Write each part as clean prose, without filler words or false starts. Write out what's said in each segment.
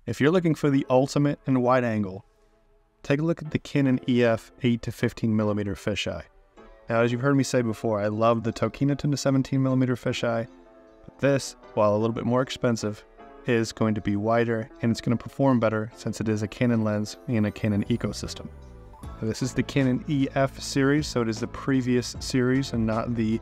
If you're looking for the ultimate in wide angle, take a look at the Canon EF 8 to 15mm fisheye. Now, as you've heard me say before, I love the Tokina 10 to 17mm fisheye, but this, while a little bit more expensive, is going to be wider and it's going to perform better since it is a Canon lens in a Canon ecosystem. Now, this is the Canon EF series, so it is the previous series and not the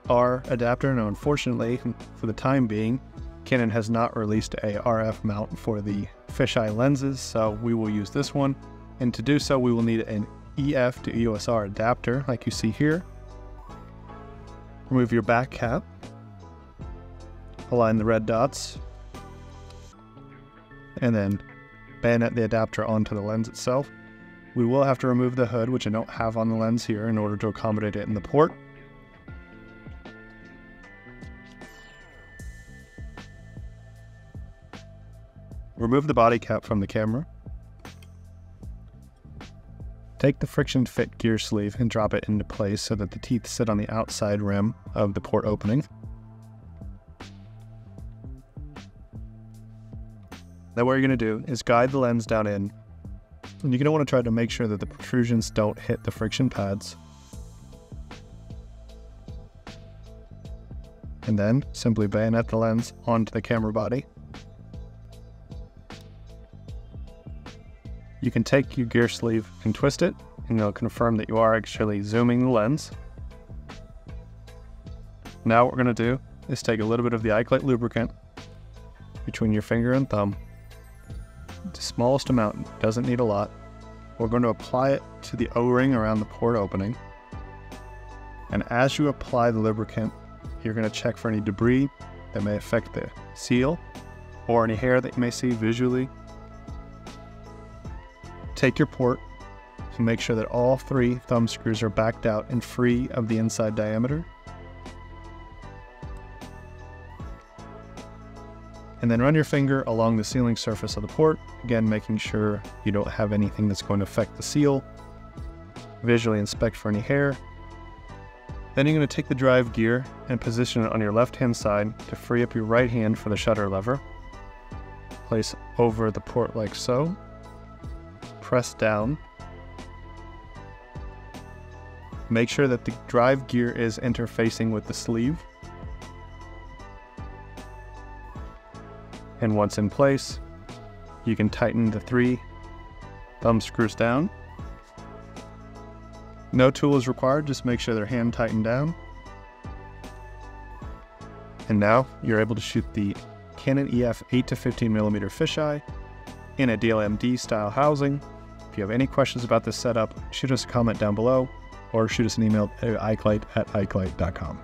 R adapter. Now, unfortunately, for the time being, Canon has not released a RF mount for the fisheye lenses, so we will use this one. And to do so, we will need an EF to EOS R adapter, like you see here. Remove your back cap. Align the red dots. And then bayonet the adapter onto the lens itself. We will have to remove the hood, which I don't have on the lens here, in order to accommodate it in the port. Remove the body cap from the camera. Take the friction fit gear sleeve and drop it into place so that the teeth sit on the outside rim of the port opening. Then what you're going to do is guide the lens down in, and you're going to want to try to make sure that the protrusions don't hit the friction pads. And then simply bayonet the lens onto the camera body. You can take your gear sleeve and twist it, and it'll confirm that you are actually zooming the lens. Now what we're going to do is take a little bit of the Ikelite lubricant between your finger and thumb. The smallest amount, doesn't need a lot. We're going to apply it to the O-ring around the port opening. And as you apply the lubricant, you're going to check for any debris that may affect the seal or any hair that you may see visually. Take your port to make sure that all 3 thumb screws are backed out and free of the inside diameter. And then run your finger along the sealing surface of the port, again making sure you don't have anything that's going to affect the seal. Visually inspect for any hair. Then you're going to take the drive gear and position it on your left hand side to free up your right hand for the shutter lever. Place over the port like so. Press down. Make sure that the drive gear is interfacing with the sleeve. And once in place, you can tighten the 3 thumb screws down. No tool is required, just make sure they're hand tightened down. And now you're able to shoot the Canon EF 8 to 15mm fisheye in a DLMD style housing. If you have any questions about this setup, shoot us a comment down below or shoot us an email to ikelite@ikelite.com.